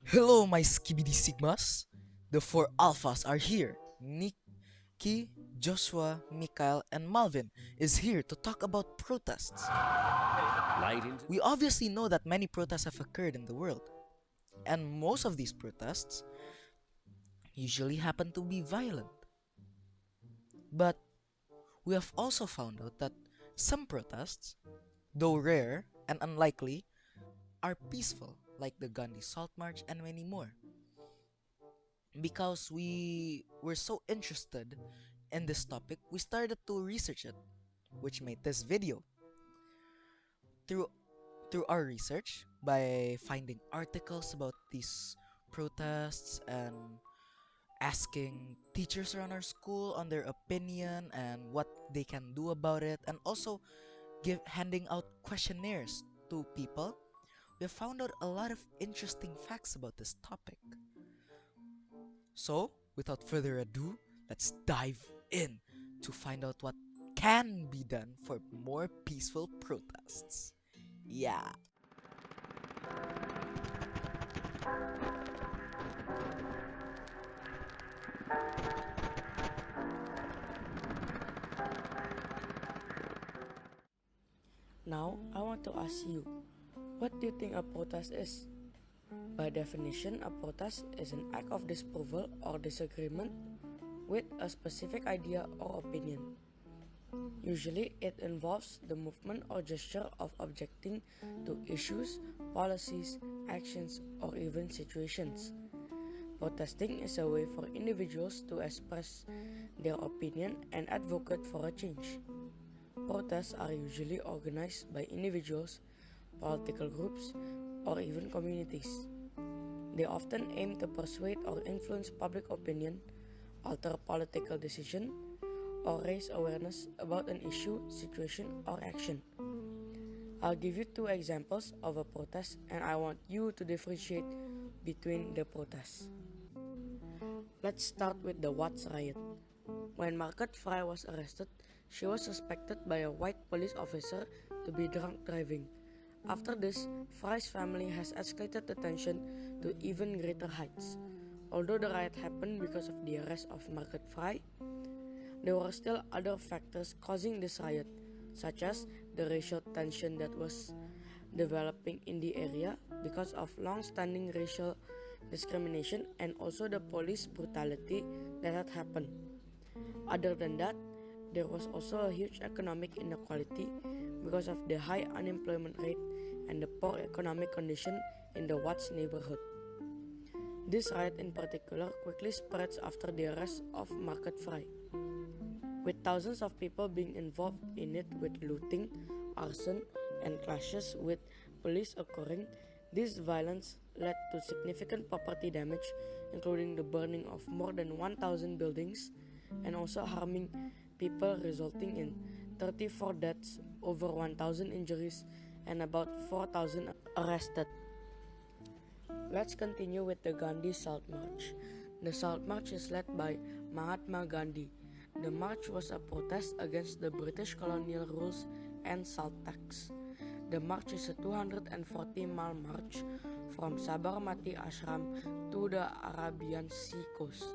Hello, my Skibidi Sigmas. The four alphas are here. Nikki, Joshua, Mikael, and Malvin is here to talk about protests. We obviously know that many protests have occurred in the world, and most of these protests usually happen to be violent. But we have also found out that some protests, though rare and unlikely, are peaceful, like the Gandhi Salt March and many more. Because we were so interested in this topic, we started to research it, which made this video. Through through our research, by finding articles about these protests and asking teachers around our school on their opinion and what they can do about it, and also give handing out questionnaires to people, we have found out a lot of interesting facts about this topic. So, without further ado, let's dive in to find out what can be done for more peaceful protests. Yeah. Now, I want to ask you, what do you think a protest is? By definition, a protest is an act of disapproval or disagreement with a specific idea or opinion. Usually, it involves the movement or gesture of objecting to issues, policies, actions, or even situations. Protesting is a way for individuals to express their opinion and advocate for a change. Protests are usually organized by individuals, political groups, or even communities. They often aim to persuade or influence public opinion, alter political decision, or raise awareness about an issue, situation, or action. I'll give you two examples of a protest and I want you to differentiate between the protests. Let's start with the Watts riot. When Margaret Fry was arrested, she was suspected by a white police officer to be drunk driving. After this, Fry's family has escalated the tension to even greater heights. Although the riot happened because of the arrest of Margaret Fry, there were still other factors causing this riot, such as the racial tension that was developing in the area because of long-standing racial discrimination and also the police brutality that had happened. Other than that, there was also a huge economic inequality because of the high unemployment rate and the poor economic condition in the Watts neighborhood. This riot in particular quickly spreads after the arrest of Margaret Fry, with thousands of people being involved in it with looting, arson, and clashes with police occurring. This violence led to significant property damage, including the burning of more than 1,000 buildings and also harming people, resulting in 34 deaths, over 1,000 injuries, and about 4,000 arrested. Let's continue with the Gandhi Salt March. The Salt March is led by Mahatma Gandhi. The march was a protest against the British colonial rules and salt tax. The march is a 240-mile march from Sabarmati Ashram to the Arabian Sea coast.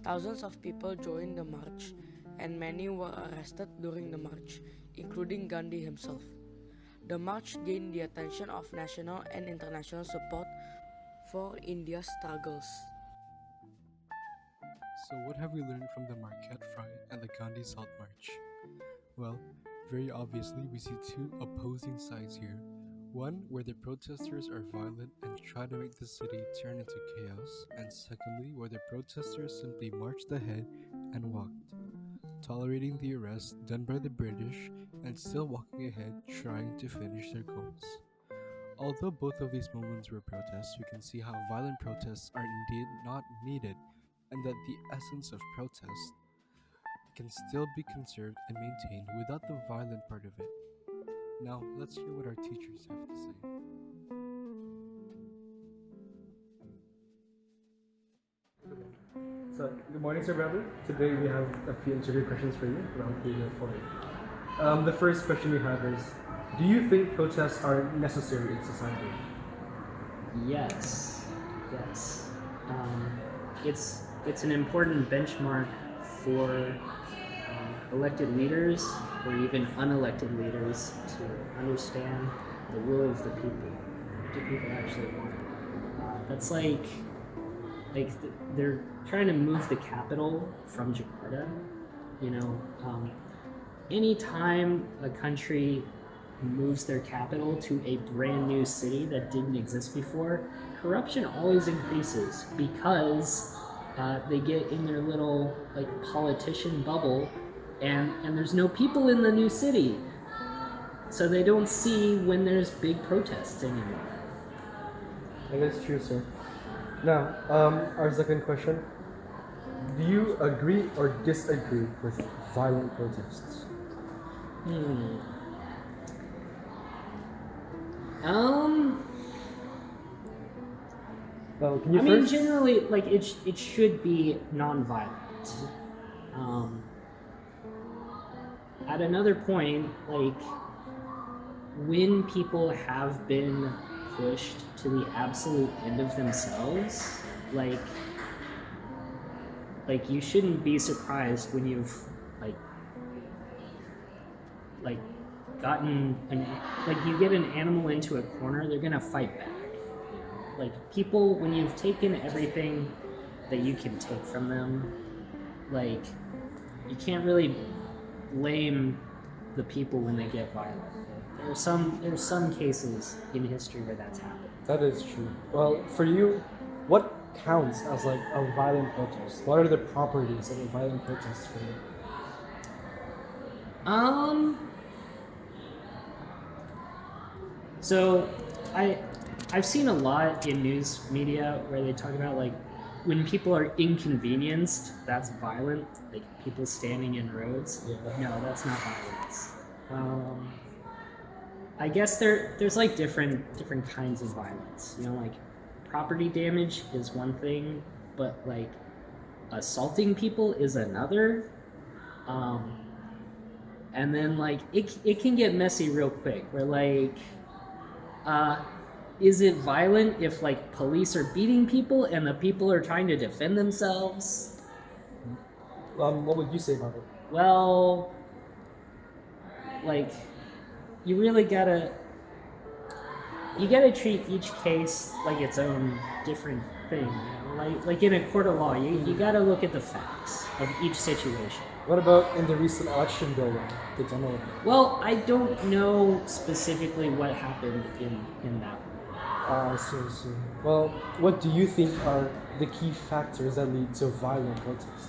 Thousands of people joined the march, and many were arrested during the march, including Gandhi himself. The march gained the attention of national and international support for India's struggles. So, what have we learned from the Marquette Fry and the Gandhi Salt March? Well, very obviously, we see two opposing sides here. One, where the protesters are violent and try to make the city turn into chaos, and secondly, where the protesters simply marched ahead and walked, tolerating the arrest done by the British and still walking ahead trying to finish their goals. Although both of these moments were protests, we can see how violent protests are indeed not needed and that the essence of protest can still be conserved and maintained without the violent part of it. Now, let's hear what our teachers have to say. So, good morning, Sir Bradley. Today we have a few interview questions for you, round 3 and 4. The first question we have is, do you think protests are necessary in society? Yes. Yes. It's an important benchmark for elected leaders or even unelected leaders to understand the will of the people. What do people actually want? That's like they're trying to move the capital from Jakarta. You know, anytime a country moves their capital to a brand new city that didn't exist before, corruption always increases because they get in their little like politician bubble, and there's no people in the new city, so they don't see when there's big protests anymore. That is true, sir. Now, our second question. Do you agree or disagree with violent protests? Well, can you I mean, first? generally, like it should be non-violent. At another point, like when people have been pushed to the absolute end of themselves, like you shouldn't be surprised when you've like gotten you get an animal into a corner, they're gonna fight back. Like people, when you've taken everything that you can take from them, like you can't really blame the people when they get violent. There's some cases in history where that's happened. That is true. Well, for you, what counts as like a violent protest? What are the properties of a violent protest for you? So I've seen a lot in news media where they talk about like when people are inconvenienced, that's violent. Like people standing in roads. Yeah. No, that's not violence. I guess there's like different kinds of violence. You know, like property damage is one thing, but like assaulting people is another. And then like it can get messy real quick. Where like, is it violent if like police are beating people and the people are trying to defend themselves? What would you say about it? Well, like you really gotta treat each case like its own different thing. You know? Like in a court of law, you gotta look at the facts of each situation. What about in the recent election building, the demo? Well, I don't know specifically what happened in that one. I see. Well, what do you think are the key factors that lead to violent protests?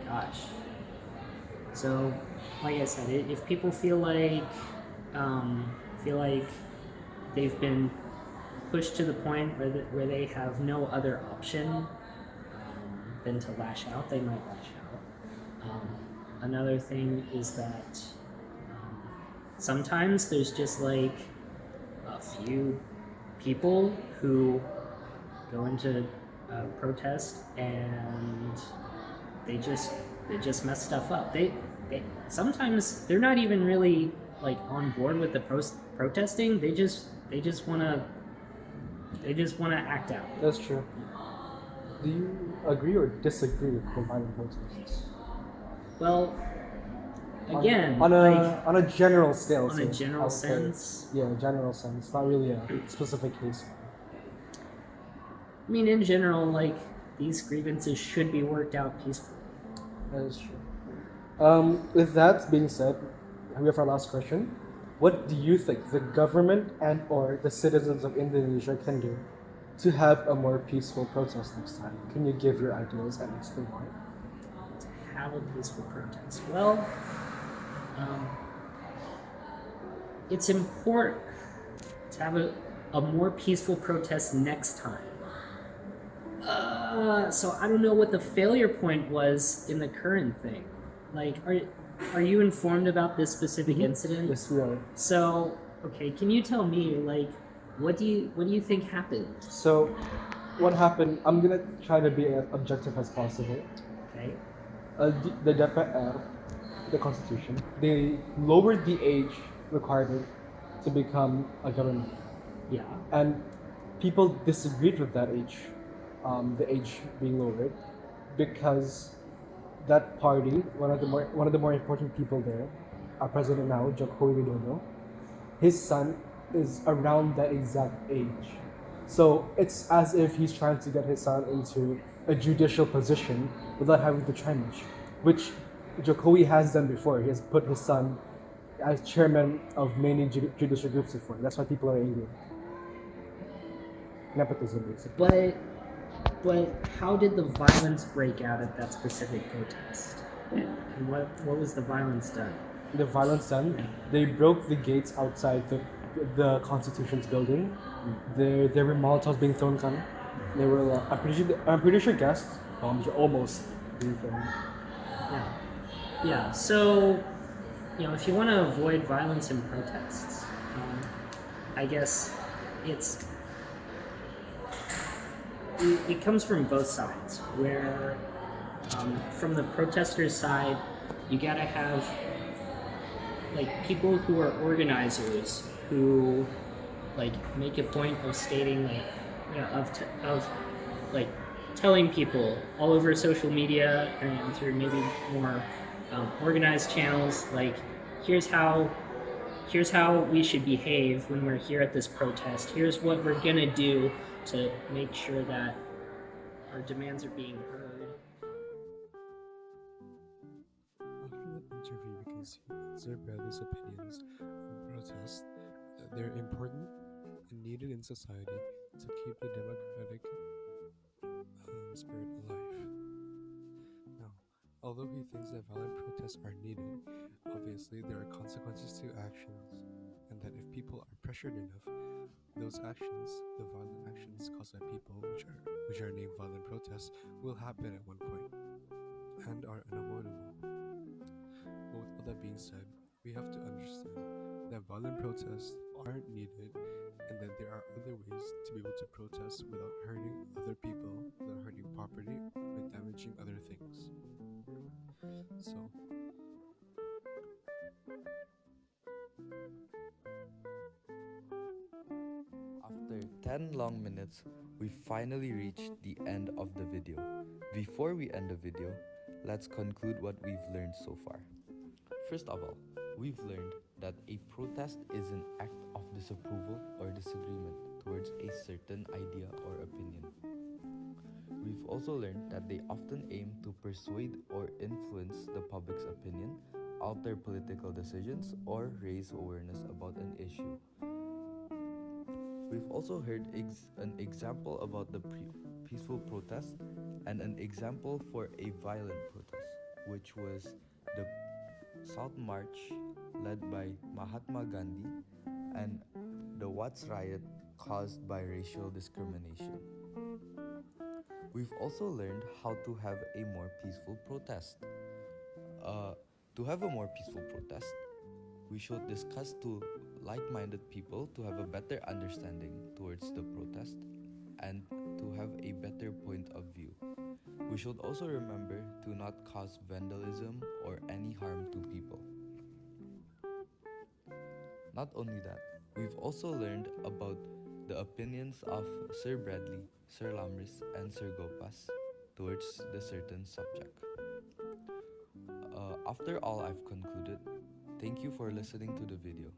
Gosh. So, like I said, if people feel like they've been pushed to the point where they have no other option than to lash out, they might lash out. Another thing is that sometimes there's just like a few people who go into protest and they just mess stuff up. They sometimes they're not even really like on board with the protesting. They just wanna act out. That's true. Do you agree or disagree with the violent protests? Well, again, on a general scale. on a general sense. Yeah, general sense. Not really a specific case. I mean, in general, like these grievances should be worked out peacefully. That is true. With that being said, we have our last question. What do you think the government and or the citizens of Indonesia can do to have a more peaceful protest next time? Can you give your ideas and explain why? To have a peaceful protest. Well, it's important to have a more peaceful protest next time. So I don't know what the failure point was in the current thing. Like, are you informed about this specific incident? Yes, we are. So, okay, can you tell me, like, what do you think happened? So, what happened? I'm gonna try to be as objective as possible. Okay. The DPR, the Constitution, they lowered the age requirement to become a government. Yeah. And people disagreed with that age, the age being lowered, because that party, one of the more important people there, our president now, Joko Widodo, his son is around that exact age. So it's as if he's trying to get his son into a judicial position without having to try much, which Jokowi has done before. He has put his son as chairman of many judicial groups before. That's why people are angry. Nepotism, basically. But how did the violence break out at that specific protest? And what was the violence done? The violence done, they broke the gates outside the Constitution's building. There were Molotovs being thrown. There were I'm pretty sure gas bombs were almost being thrown. Yeah. Yeah. So, if you want to avoid violence in protests, I guess it comes from both sides. Where from the protesters' side, you gotta have people who are organizers who make a point of stating telling people all over social media and through maybe more organized channels here's how we should behave when we're here at this protest. Here's what we're gonna do to make sure that our demands are being heard. After that interview, we can see that Sir Bradley's opinions on protests, that they're important and needed in society to keep the democratic spirit alive. Now, although he thinks that violent protests are needed, obviously there are consequences to actions, and that if people are pressured enough, those actions, the violent actions caused by people, which are named violent protests, will happen at one point and are unavoidable. But with all that being said, we have to understand that violent protests aren't needed and that there are other ways to be able to protest without hurting other people, without hurting property, or damaging other things. So, after 10 long minutes, we finally reached the end of the video. Before we end the video, let's conclude what we've learned so far. First of all, we've learned that a protest is an act of disapproval or disagreement towards a certain idea or opinion. We've also learned that they often aim to persuade or influence the public's opinion, alter political decisions, or raise awareness about an issue. We've also heard an example about the peaceful protest and an example for a violent protest, which was the South March led by Mahatma Gandhi and the Watts riot caused by racial discrimination. We've also learned how to have a more peaceful protest. To have a more peaceful protest, we should discuss to like-minded people to have a better understanding towards the protest and to have a better point of view. We should also remember to not cause vandalism or any harm to people. Not only that, we've also learned about the opinions of Sir Bradley, Sir Lamris, and Sir Gopas towards the certain subject. After all I've concluded, thank you for listening to the video.